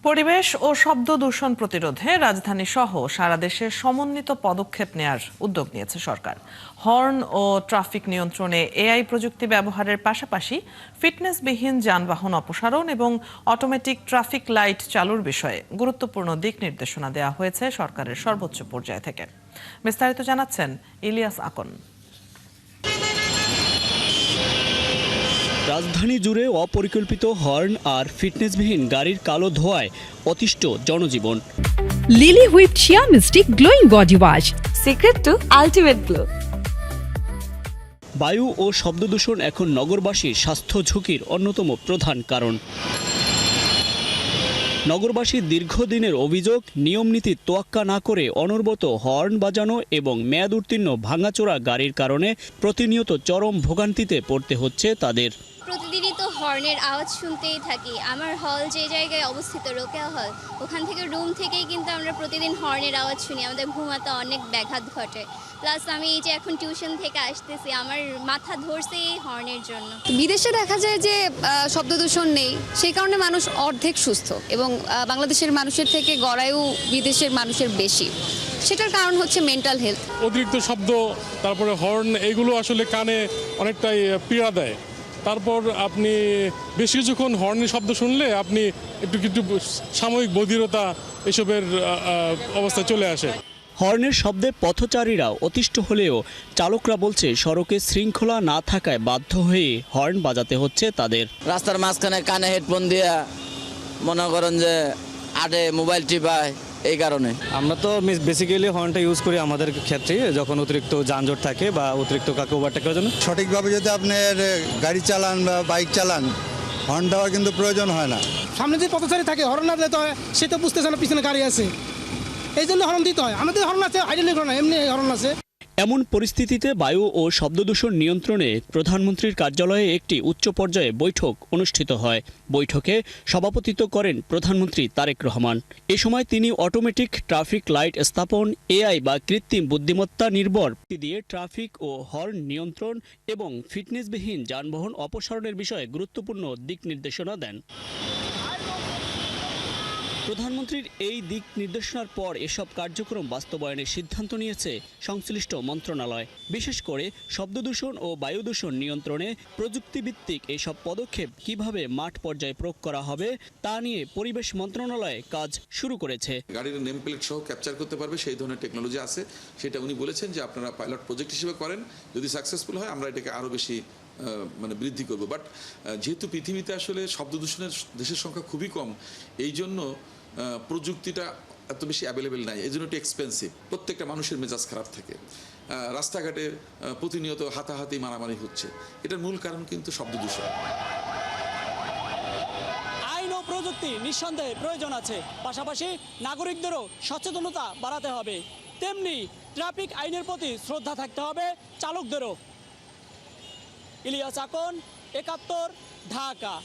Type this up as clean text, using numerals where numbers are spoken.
পরিবেশ ও শব্দ দূষণ প্রতিরোধে রাজধানী সহ সারা দেশে সমন্বিত পদক্ষেপ নেয়ার উদ্যোগ নিয়েছে সরকার। হর্ন ও ট্রাফিক নিয়ন্ত্রণে এআই প্রযুক্তি ব্যবহারের পাশাপাশি ফিটনেসবিহীন যানবাহন অপসারণ এবং অটোমেটিক ট্রাফিক লাইট চালুর বিষয়ে গুরুত্বপূর্ণ দিক নির্দেশনা দেওয়া হয়েছে সরকারের সর্বোচ্চ পর্যায় থেকে। বিস্তারিত জানাচ্ছেন ইলিয়াস আকন। রাজধানী জুড়ে অপরিকল্পিত হর্ন আর ফিটনেসবিহীন গাড়ির কালো ধোঁয়ায় অতিষ্ঠ জনজীবন। লিলি হুইপ চিয়া মিস্টি glowing body wash, secret two ultimate glow. বায়ু ও শব্দ দূষণ এখন নগরবাসীর স্বাস্থ্য ঝুঁকির অন্যতম প্রধান কারণ। নগরবাসীর দীর্ঘদিনের অভিযোগ, নিয়মনীতির তোয়াক্কা না করে অনবরত হর্ন বাজানো এবং মেয়াদ উত্তীর্ণ ভাঙাচোরা গাড়ির কারণে প্রতিনিয়ত চরম ভোগান্তিতে পড়তে হচ্ছে তাদের। প্রতিদিনই তো হর্নের আওয়াজ শুনতেই থাকি। আমার হল যে জায়গায় অবস্থিত রোকেয়া হল, ওখান থেকে রুম থেকেই কিন্তু আমরা প্রতিদিন হর্নের আওয়াজ শুনি। আমাদের ঘুমাতে অনেক ব্যাঘাত ঘটে। প্লাস আমি এই যে এখন টিউশন থেকে আসতেছি, আমার মাথা ধরছে এই হর্নের জন্য। বিদেশে দেখা যায় যে শব্দ দূষণ নেই, সেই কারণে মানুষ অর্ধেক সুস্থ এবং বাংলাদেশের মানুষের থেকে গড়ায়ু বিদেশের মানুষের বেশি। সেটার কারণ হচ্ছে মেন্টাল হেলথ। অতিরিক্ত শব্দ, তারপরে হর্ন, এগুলো আসলে কানে অনেকটাই পীড়া দেয়। তারপর আপনি বেশ কিছুক্ষণ হর্নের শব্দ শুনলে আপনি একটু সাময়িক বধিরতা এসবের অবস্থায় চলে আসে। হর্নের শব্দে পথচারীরা অতিষ্ঠ হলেও চালকরা বলছে সড়কে শৃঙ্খলা না থাকায় বাধ্য হয়ে হর্ন বাজাতে হচ্ছে তাদের। রাস্তার মাঝখানে কানে হেডফোন দিয়ে মনে করেন যে আটে মোবাইল টিপায়, এই কারণে আমরা তো বেসিক্যালি হর্নটা ইউজ করি আমাদের ক্ষেত্রে যখন অতিরিক্ত যানজট থাকে বা অতিরিক্ত কাকে ওভারটেক করার জন্য। সঠিকভাবে যদি আপনার গাড়ি চালান বা বাইক চালান, হর্ন দেওয়ার কিন্তু প্রয়োজন হয় না। সামনে যে পথচারী থাকে হর্ন না দিতে হয়, সে তো বুঝতেছে না পিছনে গাড়ি আছে, এই জন্য হর্ন দিতে হয়। আমাদের হর্ন আছে, আইডিয়ালি হর্ন, এমনি হর্ন আছে। এমন পরিস্থিতিতে বায়ু ও শব্দ দূষণ নিয়ন্ত্রণে প্রধানমন্ত্রীর কার্যালয়ে একটি উচ্চ পর্যায়ে বৈঠক অনুষ্ঠিত হয়। বৈঠকে সভাপতিত্ব করেন প্রধানমন্ত্রী তারেক রহমান। এ সময় তিনি অটোমেটিক ট্রাফিক লাইট স্থাপন, এআই বা কৃত্রিম বুদ্ধিমত্তা নির্ভর দিয়ে ট্রাফিক ও হর্ন নিয়ন্ত্রণ এবং ফিটনেসবিহীন যানবাহন অপসারণের বিষয়ে গুরুত্বপূর্ণ দিক নির্দেশনা দেন। প্রধানমন্ত্রীর এই দিক নির্দেশনার পর এসব কার্যক্রম বাস্তবায়নের সিদ্ধান্ত নিয়েছে সংশ্লিষ্ট মন্ত্রণালয়। বিশেষ করে শব্দ দূষণ ও বায়ু দূষণ নিয়ন্ত্রণে প্রযুক্তিভিত্তিক এসব পদক্ষেপ কিভাবে মাঠ পর্যায়ে প্রয়োগ করা হবে তা নিয়ে পরিবেশ মন্ত্রণালয় কাজ শুরু করেছে। গাড়ির নেম প্লেট সহ ক্যাপচার করতে পারবে সেই ধরনের টেকনোলজি আছে, সেটা উনি বলেছেন যে আপনারা পাইলট প্রজেক্ট হিসেবে করেন, যদি সাকসেসফুল হয় আমরা এটাকে আরও বেশি বৃদ্ধি করব। বাট যেহেতু পৃথিবীতে আসলে শব্দ দূষণের দেশের সংখ্যা খুবই কম, এই জন্য প্রযুক্তিটা এত বেশি অ্যাভেলেবেল নাই, এই জন্য একটু এক্সপেন্সিভ। প্রত্যেকটা মানুষের মেজাজ খারাপ থাকে, রাস্তাঘাটে প্রতিনিয়ত হাতাহাতি মারামারি হচ্ছে, এটার মূল কারণ কিন্তু শব্দ দূষণ। আইন ও প্রযুক্তি নিঃসন্দেহে প্রয়োজন আছে, পাশাপাশি নাগরিকদেরও সচেতনতা বাড়াতে হবে। তেমনি ট্রাফিক আইনের প্রতি শ্রদ্ধা থাকতে হবে চালকদেরও। ইলিয়াস আকন, ৭১, ঢাকা।